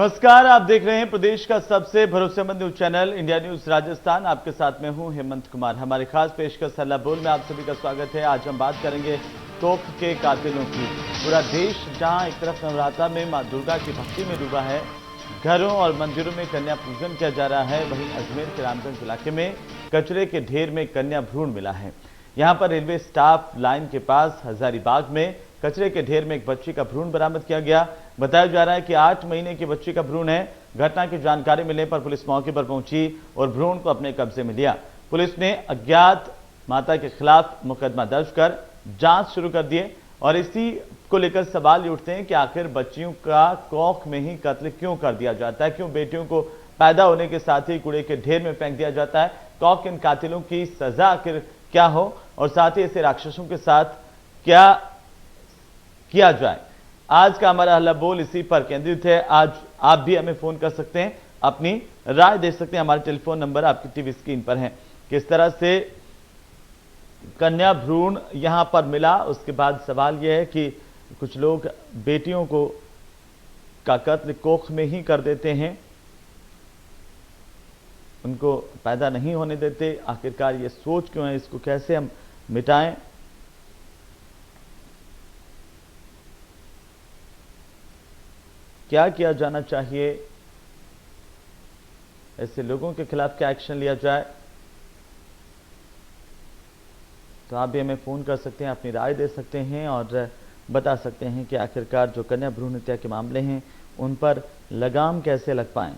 नमस्कार, आप देख रहे हैं प्रदेश का सबसे भरोसेमंद news channel India news Rajasthan. आपके साथ में हूं हेमंत कुमार। हमारी खास पेशकश हल्ला बोल में आप सभी का स्वागत है। आज हम बात करेंगे कोख के कातिलों की। पूरा देश जहां एक तरफ नवरात्रा में मां दुर्गा की भक्ति में डूबा है, घरों और मंदिरों में कन्या पूजन किया जा रहा है, वहीं अजमेर के रामगंज इलाके में कचरे के ढेर में कन्या भ्रूण मिला है। यहाँ पर रेलवे स्टाफ लाइन के पास हजारीबाग में कचरे के ढेर में एक बच्ची का भ्रूण बरामद किया गया। बताया जा रहा है कि 8 महीने की बच्ची का भ्रूण है। घटना की जानकारी मिलने पर पुलिस मौके पर पहुंची और भ्रूण को अपने कब्जे में लिया। पुलिस ने अज्ञात माता के खिलाफ मुकदमा दर्ज कर जांच शुरू कर दिए और इसी को लेकर सवाल ये उठते हैं कि आखिर बच्चियों का कोख में ही कत्ल क्यों कर दिया जाता है, क्यों बेटियों को पैदा होने के साथ ही कूड़े के ढेर में फेंक दिया जाता है। कोख के इन कातिलों की सजा आखिर क्या हो और साथ ही ऐसे राक्षसों के साथ क्या किया जाए। आज का हमारा हल्ला बोल इसी पर केंद्रित है। आज आप भी हमें फोन कर सकते हैं, अपनी राय दे सकते हैं। हमारा टेलीफोन नंबर आपकी टीवी स्क्रीन पर है। किस तरह से कन्या भ्रूण यहां पर मिला, उसके बाद सवाल यह है कि कुछ लोग बेटियों को का कत्ल कोख में ही कर देते हैं, उनको पैदा नहीं होने देते। आखिरकार ये सोच क्यों है, इसको कैसे हम मिटाएं। क्या किया जाना चाहिए, ऐसे लोगों के खिलाफ क्या एक्शन लिया जाए, तो आप भी हमें फोन कर सकते हैं, अपनी राय दे सकते हैं और बता सकते हैं कि आखिरकार जो कन्या भ्रूण हत्या के मामले हैं उन पर लगाम कैसे लग पाए।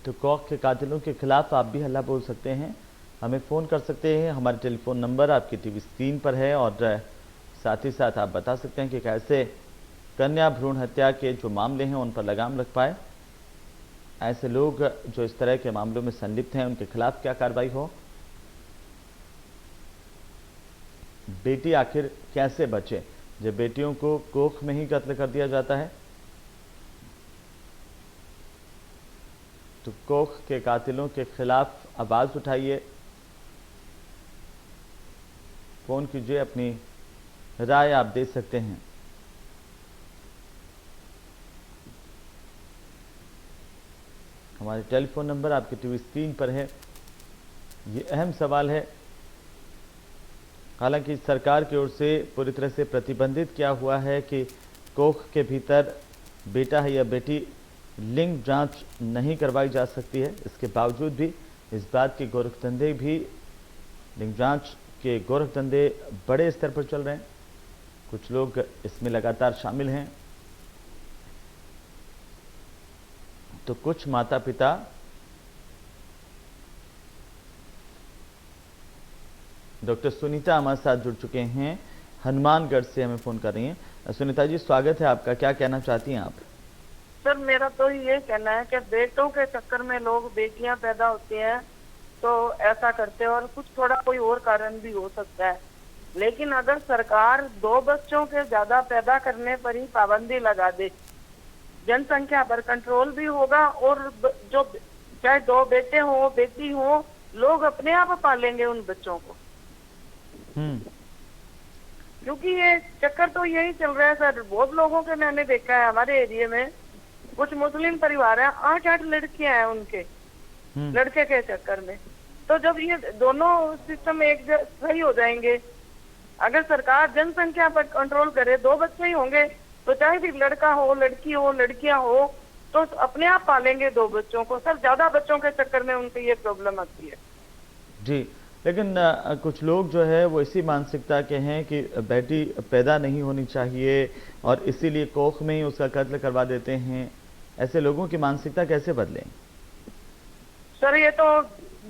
तो कोख के कातिलों के खिलाफ आप भी हल्ला बोल सकते हैं, हमें फ़ोन कर सकते हैं। हमारे टेलीफोन नंबर आपकी टीवी स्क्रीन पर है और साथ ही साथ आप बता सकते हैं कि कैसे कन्या भ्रूण हत्या के जो मामले हैं उन पर लगाम लग पाए। ऐसे लोग जो इस तरह के मामलों में संलिप्त हैं उनके खिलाफ क्या कार्रवाई हो। बेटी आखिर कैसे बचे जब बेटियों को कोख में ही कत्ल कर दिया जाता है। तो कोख के कातिलों के खिलाफ आवाज उठाइए, फोन कीजिए, अपनी राय आप दे सकते हैं। हमारे टेलीफोन नंबर आपकी टीवी स्क्रीन पर है। ये अहम सवाल है। हालांकि सरकार की ओर से पूरी तरह से प्रतिबंधित किया हुआ है कि कोख के भीतर बेटा है या बेटी लिंग जांच नहीं करवाई जा सकती है। इसके बावजूद भी इस बात के गोरखधंधे भी लिंग जांच के गोरखधंधे बड़े स्तर पर चल रहे हैं। कुछ लोग इसमें लगातार शामिल हैं। तो कुछ माता पिता डॉक्टर सुनीता हमारे साथ जुड़ चुके हैं, हनुमानगढ़ से हमें फोन कर रही हैं। सुनीता जी, स्वागत है आपका। क्या कहना चाहती हैं आप? सर, मेरा तो ये कहना है कि बेटों के चक्कर में लोग बेटियां पैदा होती हैं तो ऐसा करते हैं, और कुछ थोड़ा कोई और कारण भी हो सकता है। लेकिन अगर सरकार 2 बच्चों के ज्यादा पैदा करने पर ही पाबंदी लगा दे, जनसंख्या पर कंट्रोल भी होगा और जो चाहे 2 बेटे हो बेटी हो, लोग अपने आप पालेंगे उन बच्चों को। क्योंकि ये चक्कर तो यही चल रहा है सर। बहुत लोगों के मैंने देखा है, हमारे एरिया में कुछ मुस्लिम परिवार है, 8-8 लड़कियां हैं उनके लड़के के चक्कर में। तो जब ये दोनों सिस्टम एक सही हो जाएंगे, अगर सरकार जनसंख्या पर कंट्रोल करे, 2 बच्चे ही होंगे तो चाहे भी लड़का हो लड़की हो लड़कियां हो तो अपने आप पालेंगे 2 बच्चों को। सर, ज्यादा बच्चों के चक्कर में उनकी ये प्रॉब्लम आती है जी। लेकिन कुछ लोग जो है वो इसी मानसिकता के हैं कि बेटी पैदा नहीं होनी चाहिए और इसीलिए कोख में ही उसका कत्ल करवा देते हैं। ऐसे लोगों की मानसिकता कैसे बदलें? सर, ये तो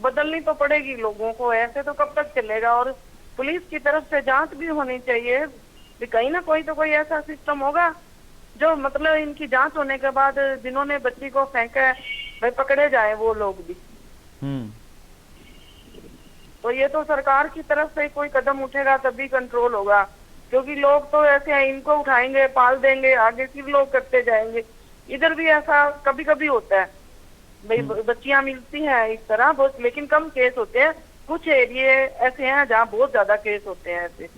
बदलनी तो पड़ेगी लोगों को, ऐसे तो कब तक चलेगा। और पुलिस की तरफ से जांच भी होनी चाहिए कि कहीं ना कोई तो कोई ऐसा सिस्टम होगा जो मतलब इनकी जांच होने के बाद जिन्होंने बच्ची को फेंका है भाई पकड़े जाए वो लोग भी। तो ये तो सरकार की तरफ से कोई कदम उठेगा तभी कंट्रोल होगा। क्योंकि लोग तो ऐसे हैं, इनको उठाएंगे पाल देंगे, आगे फिर लोग करते जाएंगे। इधर भी ऐसा कभी कभी होता है भाई, बच्चियां मिलती हैं इस तरह बहुत, लेकिन कम केस होते हैं। कुछ एरिया ऐसे हैं जहाँ बहुत ज्यादा केस होते हैं ऐसे।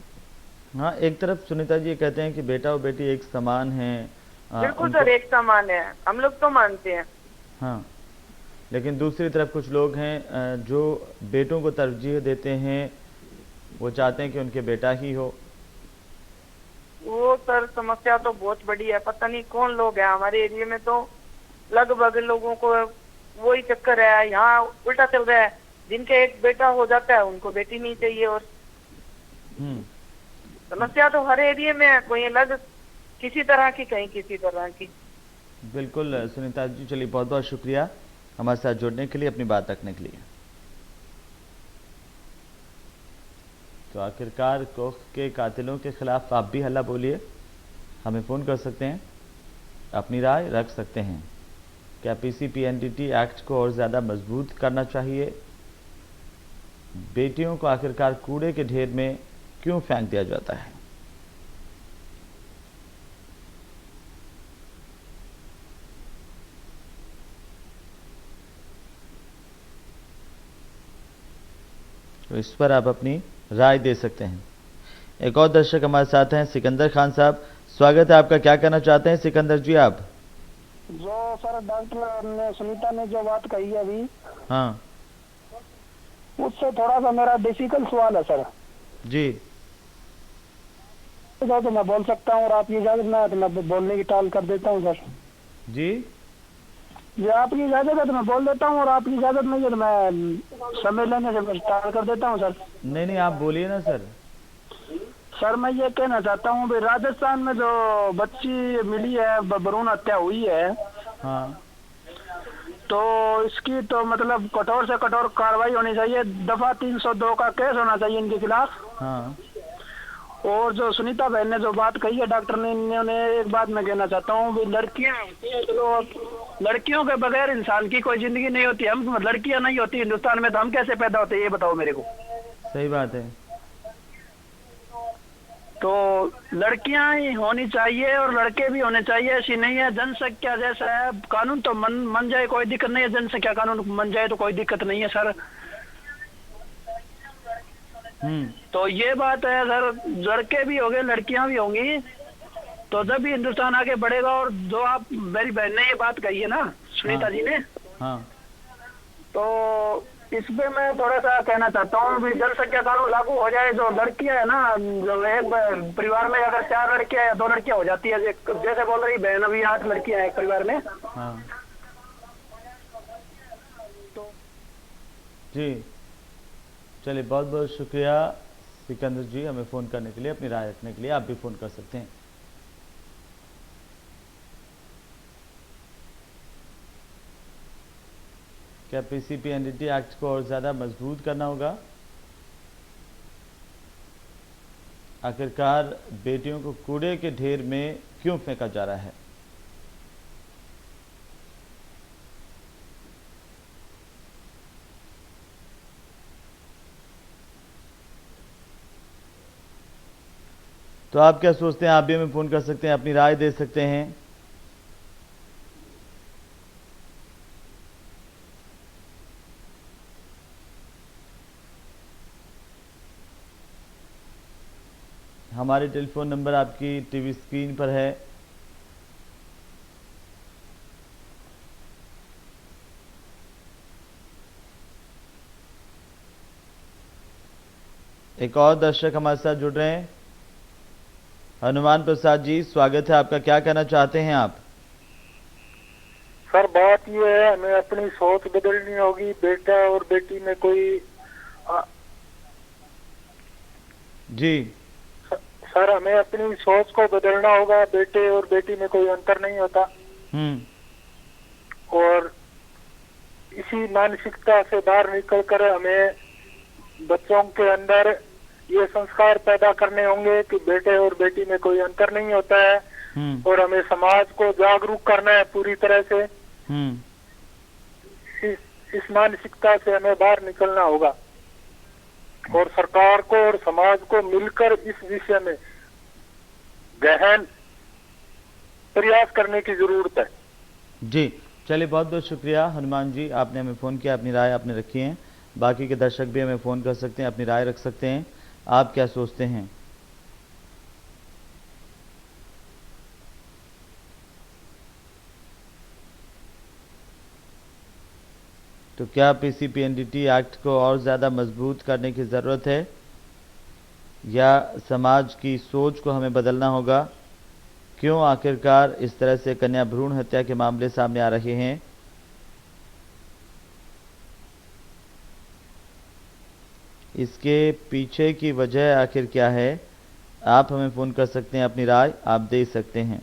हाँ, एक तरफ सुनीता जी ये कहते हैं कि बेटा और बेटी एक समान है, बिल्कुल सर, एक समान है, हम लोग तो मानते हैं। हाँ, लेकिन दूसरी तरफ कुछ लोग हैं जो बेटों को तरजीह देते हैं, वो चाहते हैं कि उनके बेटा ही हो। वो सर समस्या तो बहुत बड़ी है, पता नहीं कौन लोग हैं हमारे एरिया में, तो लगभग लोगों को वही चक्कर है। यहाँ उल्टा चल रहा है, जिनके एक बेटा हो जाता है उनको बेटी नहीं चाहिए। और समस्या तो हर एरिया में है, कोई अलग किसी तरह की, कहीं किसी तरह की। बिल्कुल सुनीता जी, चलिए बहुत बहुत शुक्रिया हमारे साथ जुड़ने के लिए, अपनी बात रखने के लिए। तो आखिरकार कोख के कातिलों के खिलाफ आप भी हल्ला बोलिए, हमें फ़ोन कर सकते हैं, अपनी राय रख सकते हैं। क्या पीसीपीएनडीटी एक्ट को और ज़्यादा मजबूत करना चाहिए? बेटियों को आखिरकार कूड़े के ढेर में क्यों फेंक दिया जाता है? तो इस पर आप अपनी राय दे सकते हैं। एक और दर्शक हमारे साथ हैं, सिकंदर खान साहब, स्वागत है आपका। क्या कहना चाहते हैं सिकंदर जी आप? जो सर डॉक्टर ने सुनीता ने जो बात कही है अभी, हाँ उससे थोड़ा सा मेरा डिफिकल्ट सवाल है सर जी। तो मैं बोल सकता हूँ और आपकी इजाजत ना है तो मैं बोलने की टाल कर देता हूँ सर जी जी। आपकी इजाजत है तो मैं बोल देता हूँ और आपकी इजाजत नहीं है तो मैं समय लेने से टाल कर देता हूँ सर। नहीं नहीं, आप बोलिए ना सर। सर मैं ये कहना चाहता हूँ भाई, राजस्थान में जो बच्ची मिली है, भ्रूण हत्या हुई है, हाँ तो इसकी तो मतलब कठोर से कठोर कार्रवाई होनी चाहिए। दफा 302 का केस होना चाहिए इनके खिलाफ। हाँ और जो सुनीता बहन ने जो बात कही है डॉक्टर ने, इन्होंने एक बात मैं कहना चाहता हूँ भी, लड़कियां होती हैं चलो, लड़कियों के बगैर इंसान की कोई जिंदगी नहीं होती। हम लड़कियां नहीं होती हिंदुस्तान में तो हम कैसे पैदा होते हैं, ये बताओ मेरे को। सही बात है। तो लड़कियां ही होनी चाहिए और लड़के भी होने चाहिए, ऐसी नहीं है। जनसंख्या जैसा है, कानून तो मन जाए कोई दिक्कत नहीं है, जनसंख्या कानून मन जाए तो कोई दिक्कत नहीं है सर। तो ये बात है सर, लड़के भी होंगे लड़कियां भी होंगी, तो जब भी हिंदुस्तान आगे बढ़ेगा। और जो आप मेरी बहन ने ये बात कही है ना सुनीता जी ने, हाँ तो इस पे मैं थोड़ा सा कहना चाहता हूँ भी जनसंख्या कानून लागू हो जाए। जो लड़कियां है ना, जो एक परिवार में अगर 4 लड़कियां या 2 लड़कियां हो जाती है, जैसे बोल रही बहन अभी 8 लड़कियां हैं एक परिवार में, हाँ तो जी। चलिए बहुत बहुत शुक्रिया सिकंदर जी, हमें फ़ोन करने के लिए, अपनी राय रखने के लिए। आप भी फ़ोन कर सकते हैं। क्या पीसीपीएनडीटी एक्ट को और ज़्यादा मजबूत करना होगा? आखिरकार बेटियों को कूड़े के ढेर में क्यों फेंका जा रहा है? तो आप क्या सोचते हैं? आप भी हमें फ़ोन कर सकते हैं, अपनी राय दे सकते हैं। हमारे टेलीफोन नंबर आपकी टीवी स्क्रीन पर है। एक और दर्शक हमारे साथ जुड़ रहे हैं, हनुमान प्रसाद जी, स्वागत है आपका। क्या कहना चाहते हैं आप? सर बात ये है, हमें अपनी सोच बदलनी होगी। बेटा और बेटी में कोई जी सर हमें अपनी सोच को बदलना होगा। बेटे और बेटी में कोई अंतर नहीं होता। और इसी मानसिकता से बाहर निकलकर हमें बच्चों के अंदर ये संस्कार पैदा करने होंगे कि बेटे और बेटी में कोई अंतर नहीं होता है। और हमें समाज को जागरूक करना है पूरी तरह से। इस मानसिकता से हमें बाहर निकलना होगा और सरकार को और समाज को मिलकर इस विषय में गहन प्रयास करने की जरूरत है। जी चलिए, बहुत बहुत शुक्रिया हनुमान जी, आपने हमें फ़ोन किया, अपनी राय आपने रखी है। बाकी के दर्शक भी हमें फ़ोन कर सकते हैं, अपनी राय रख सकते हैं। आप क्या सोचते हैं? तो क्या पीसीपीएनडीटी एक्ट को और ज़्यादा मजबूत करने की ज़रूरत है या समाज की सोच को हमें बदलना होगा? क्यों आखिरकार इस तरह से कन्या भ्रूण हत्या के मामले सामने आ रहे हैं? इसके पीछे की वजह आखिर क्या है? आप हमें फ़ोन कर सकते हैं, अपनी राय आप दे सकते हैं।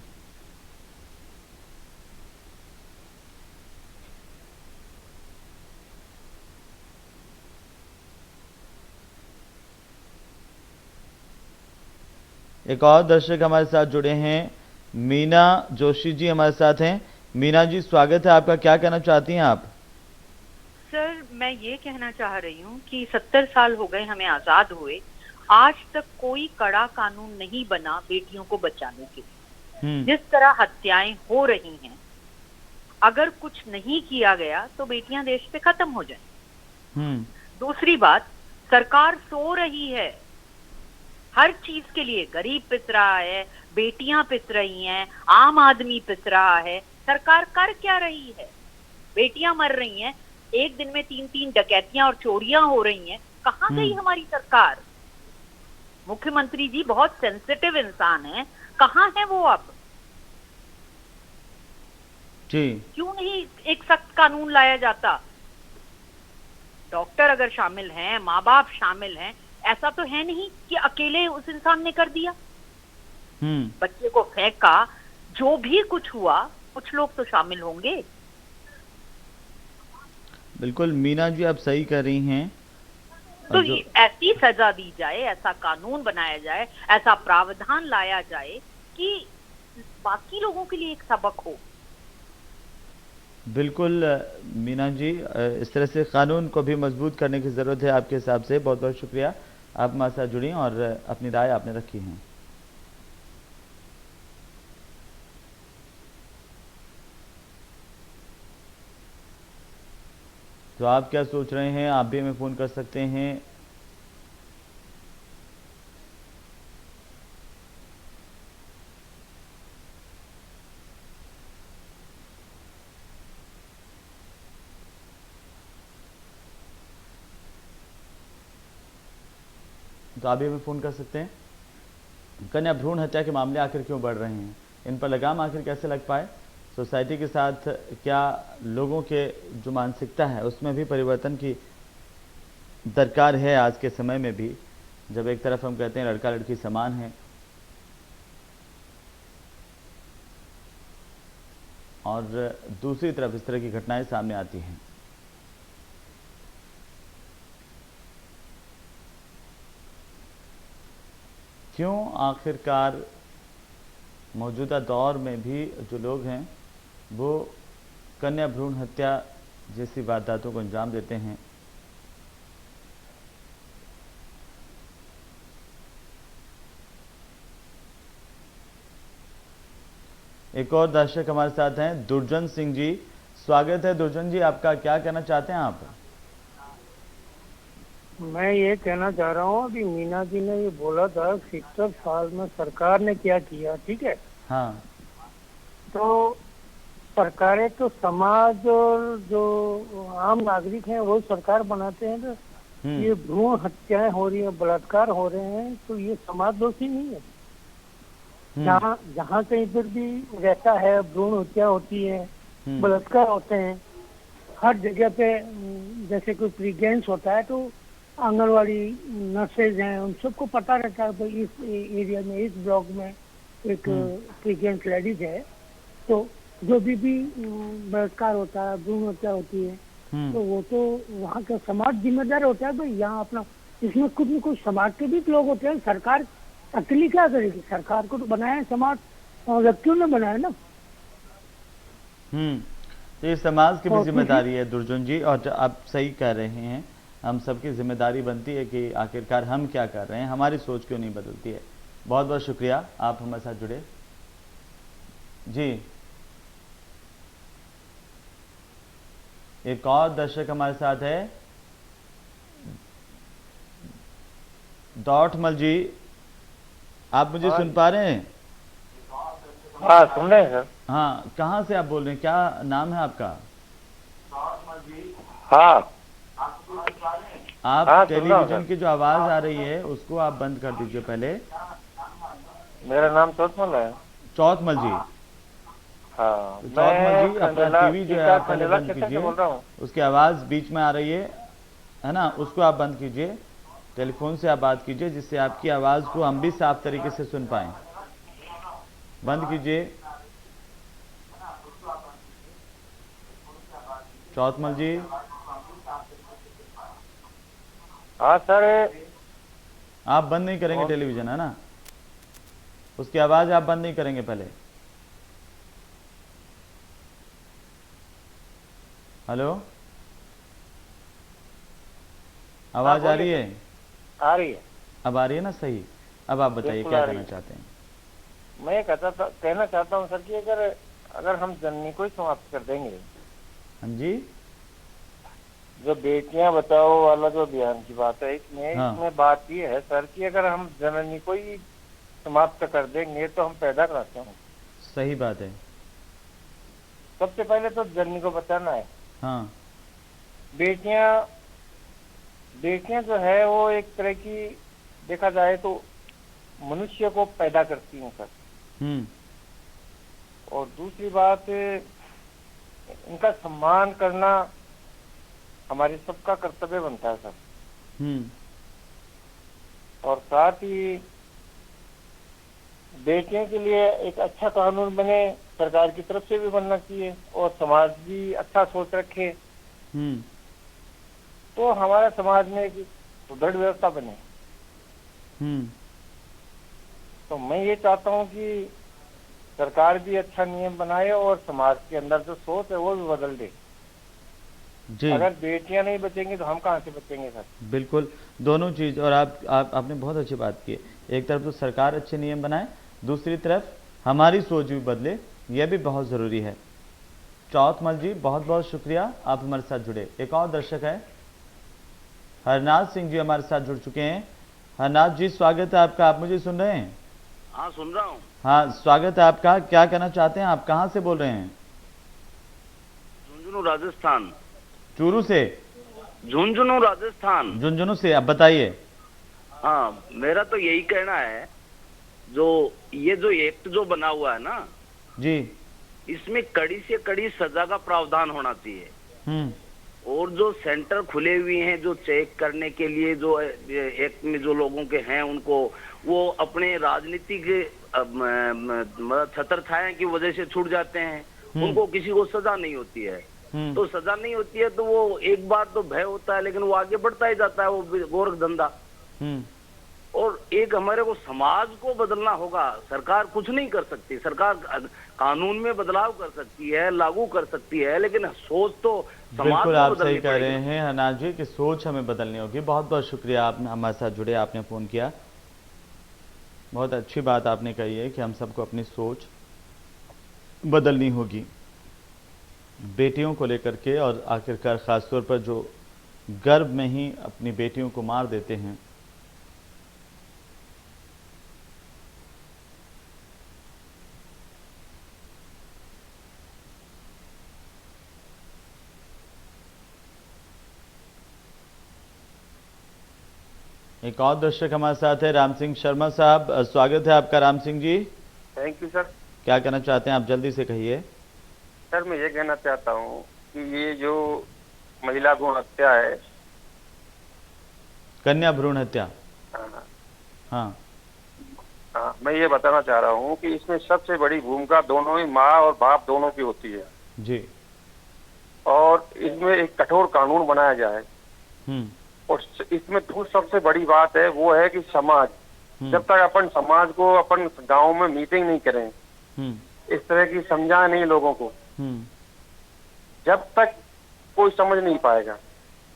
एक और दर्शक हमारे साथ जुड़े हैं, मीना जोशी जी हमारे साथ हैं। मीना जी, स्वागत है आपका, क्या कहना चाहती हैं आप? सर, मैं ये कहना चाह रही हूँ कि 70 साल हो गए हमें आजाद हुए, आज तक कोई कड़ा कानून नहीं बना बेटियों को बचाने के लिए। जिस तरह हत्याएं हो रही हैं, अगर कुछ नहीं किया गया तो बेटियां देश से खत्म हो जाएं। दूसरी बात, सरकार सो रही है हर चीज के लिए। गरीब पिस रहा है, बेटियां पिस रही हैं, आम आदमी पिस रहा है। सरकार कर क्या रही है? बेटियां मर रही हैं, एक दिन में 3-3 डकैतियां और चोरियां हो रही हैं। कहां गई हमारी सरकार? मुख्यमंत्री जी बहुत सेंसिटिव इंसान हैं, कहां है वो अब? जी। क्यों नहीं एक सख्त कानून लाया जाता? डॉक्टर अगर शामिल हैं, माँ बाप शामिल हैं, ऐसा तो है नहीं कि अकेले उस इंसान ने कर दिया। बच्चे को फेंका, जो भी कुछ हुआ, कुछ लोग तो शामिल होंगे। बिल्कुल मीना जी, आप सही कर रही हैं। तो ऐसी सजा दी जाए, ऐसा कानून बनाया जाए, ऐसा प्रावधान लाया जाए कि बाकी लोगों के लिए एक सबक हो। बिल्कुल मीना जी, इस तरह से कानून को भी मजबूत करने की ज़रूरत है आपके हिसाब से। बहुत बहुत शुक्रिया, आप हमारे साथ जुड़ी और अपनी राय आपने रखी है। तो आप क्या सोच रहे हैं? आप भी हमें फ़ोन कर सकते हैं। तो आप भी हमें फ़ोन कर सकते हैं। कन्या भ्रूण हत्या के मामले आखिर क्यों बढ़ रहे हैं? इन पर लगाम आखिर कैसे लग पाए? सोसाइटी के साथ क्या लोगों के जो मानसिकता है उसमें भी परिवर्तन की दरकार है आज के समय में भी, जब एक तरफ हम कहते हैं लड़का लड़की समान है और दूसरी तरफ इस तरह की घटनाएं सामने आती हैं। क्यों आखिरकार मौजूदा दौर में भी जो लोग हैं वो कन्या भ्रूण हत्या जैसी वारदातों को अंजाम देते हैं? एक और दर्शक हमारे साथ हैं, दुर्जन सिंह जी। स्वागत है दुर्जन जी, आपका, क्या कहना चाहते हैं आप? मैं ये कहना चाह रहा हूँ अभी मीना जी ने ये बोला था 70 साल में सरकार ने क्या किया, ठीक है। हाँ। तो सरकारें तो समाज और जो आम नागरिक हैं वो सरकार बनाते हैं। तो ये भ्रूण हत्याएं हो रही है, बलात्कार हो रहे हैं, तो ये समाज दोषी नहीं है। जहाँ कहीं पर भी रहता है, भ्रूण हत्या होती है, बलात्कार होते हैं, हर जगह पे जैसे कोई प्रेग्नेंस होता है तो आंगनवाड़ी नर्सेज हैं, उन सबको पता रहता है भाई इस एरिया में, इस ब्लॉक में एक प्रेग्नेंट लेडीज है, तो जो भी बलात्कार होता है, भ्रूण हत्या होती है, तो वो तो वहाँ का समाज जिम्मेदार होता है भाई। यहाँ अपना इसमें कुछ न कुछ समाज के भी लोग होते हैं। सरकार अकेली क्या करेगी? सरकार को तो बनाया है समाज, व्यक्तियों ने बनाया ना। तो ये समाज की भी जिम्मेदारी है दुर्जन जी, और आप सही कह रहे हैं, हम सबकी जिम्मेदारी बनती है कि आखिरकार हम क्या कर रहे हैं, हमारी सोच क्यों नहीं बदलती है। बहुत बहुत शुक्रिया आप हमारे साथ जुड़े। जी, एक और दर्शक हमारे साथ है, दौटमल जी, आप मुझे सुन पा रहे हैं? हाँ, सुन रहे हैं सर। हाँ, कहाँ से आप बोल रहे हैं, क्या नाम है आपका? हाँ, आप हाँ, सुन रहा हूँ टेलीविजन सर। की जो आवाज आ रही है उसको आप बंद कर दीजिए पहले। मेरा नाम चौथमल है। चौथमल जी, हाँ, तो चौथमल जी अपना टीवी जो है आप पहले बंद से कीजिए, बोल रहा हूँ। उसकी आवाज़ बीच में आ रही है ना, उसको आप बंद कीजिए। टेलीफोन से आप बात कीजिए जिससे आपकी आवाज़ को हम भी साफ तरीके से सुन पाएं। बंद कीजिए चौथमल जी। हाँ सर, आप बंद नहीं करेंगे टेलीविजन, है ना? उसकी आवाज़ आप बंद नहीं करेंगे पहले। हेलो, आवाज़ आ रही है? आ रही है। अब आ रही है ना सही? अब आप बताइए बिल्कुल क्या आ रही कहना है। चाहते हैं? मैं कहना चाहता हूँ सर कि अगर हम जननी को ही समाप्त कर देंगे, हाँ जी, जो बेटियां बचाओ वाला जो अभियान की बात है, हाँ। इसमें बात ये है सर कि अगर हम जननी को ही समाप्त कर देंगे तो हम पैदा कराते हैं। सही बात है। सबसे पहले तो जननी को बचाना है। हाँ, बेटियां जो है वो एक तरह की देखा जाए तो मनुष्य को पैदा करती हैं सर। और दूसरी बात, इनका सम्मान करना हमारे सबका कर्तव्य बनता है सर। और साथ ही बेटियों के लिए एक अच्छा कानून बने, सरकार की तरफ से भी बनना चाहिए, और समाज भी अच्छा सोच रखे तो हमारा समाज में एक सुदृढ़ व्यवस्था बने। तो मैं ये चाहता हूँ कि सरकार भी अच्छा नियम बनाए और समाज के अंदर जो सोच है वो भी बदल दे जी। अगर बेटियां नहीं बचेंगी तो हम कहाँ से बचेंगे सर? बिल्कुल, दोनों चीज़। और आपने बहुत अच्छी बात की। एक तरफ तो सरकार अच्छे नियम बनाए, दूसरी तरफ हमारी सोच भी बदले, यह भी बहुत ज़रूरी है। चौथमल जी, बहुत बहुत शुक्रिया आप हमारे साथ जुड़े। एक और दर्शक है, हरनाथ सिंह जी हमारे साथ जुड़ चुके हैं। हरनाथ जी, स्वागत है आपका। आप मुझे सुन रहे हैं? हाँ, सुन रहा हूँ। हाँ, स्वागत है आपका। क्या कहना चाहते हैं? आप कहाँ से बोल रहे हैं? झुंझुनू, राजस्थान। चूरू से? झुंझुनू, राजस्थान। झुंझुनू से, आप बताइए। हाँ, मेरा तो यही कहना है, ये जो एक्ट जो बना हुआ है ना जी, इसमें कड़ी से कड़ी सजा का प्रावधान होना चाहिए। और जो सेंटर खुले हुए हैं जो चेक करने के लिए, जो एक्ट में जो लोगों के हैं उनको वो अपने राजनीतिक छत्र छाया की वजह से छूट जाते हैं, उनको किसी को सजा नहीं होती है। तो सजा नहीं होती है तो वो एक बार तो भय होता है, लेकिन वो आगे बढ़ता ही जाता है, वो गोरख धंधा। और एक हमारे को समाज को बदलना होगा। सरकार कुछ नहीं कर सकती, सरकार कानून में बदलाव कर सकती है, लागू कर सकती है, लेकिन सोच तो समाज बिल्कुल को आप बदलनी सही कह रहे पड़ेगी। हैं हरनाथ जी कि सोच हमें बदलनी होगी। बहुत बहुत शुक्रिया, आपने हमारे साथ जुड़े, आपने फ़ोन किया। बहुत अच्छी बात आपने कही है कि हम सबको अपनी सोच बदलनी होगी बेटियों को लेकर के। और आखिरकार ख़ासतौर पर जो गर्भ में ही अपनी बेटियों को मार देते हैं, एक और दर्शक हमारे साथ है, राम सिंह शर्मा साहब। स्वागत है आपका Ram Singh ji. Thank you sir. क्या कहना चाहते हैं आप? जल्दी से कहिए। सर, मैं ये कहना चाहता हूँ कि ये जो महिला भ्रूण हत्या है, कन्या भ्रूण हत्या, हाँ, हाँ, मैं ये बताना चाह रहा हूँ कि इसमें सबसे बड़ी भूमिका दोनों ही माँ और बाप दोनों की होती है जी। और इसमें एक कठोर कानून बनाया जाए। और इसमें सबसे बड़ी बात है वो है कि समाज, जब तक अपन समाज को अपन गांव में मीटिंग नहीं करें, इस तरह की समझाएं नहीं लोगों को, जब तक कोई समझ नहीं पाएगा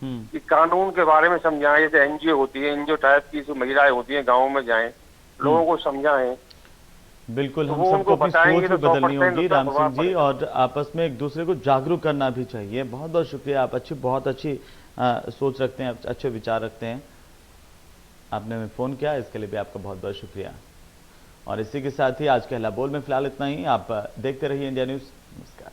कि कानून के बारे में समझाएं। जैसे एनजीओ होती है, एनजीओ टाइप की जो महिलाएं होती हैं गाँव में जाएं लोगों को समझाएं। बिल्कुल, तो हम वो सबको उनको अपनी बताएंगे सोच भी तो बदलनी 100% होगी उसका राम सिंह प्रभाव जी, पड़ेगा। और आपस में एक दूसरे को जागरूक करना भी चाहिए। बहुत बहुत शुक्रिया, आप बहुत अच्छी सोच रखते हैं, अच्छे विचार रखते हैं। आपने हमें फ़ोन किया, इसके लिए भी आपका बहुत बहुत शुक्रिया। और इसी के साथ ही आज के हल्ला बोल में फिलहाल इतना ही। आप देखते रहिए इंडिया न्यूज़। नमस्कार।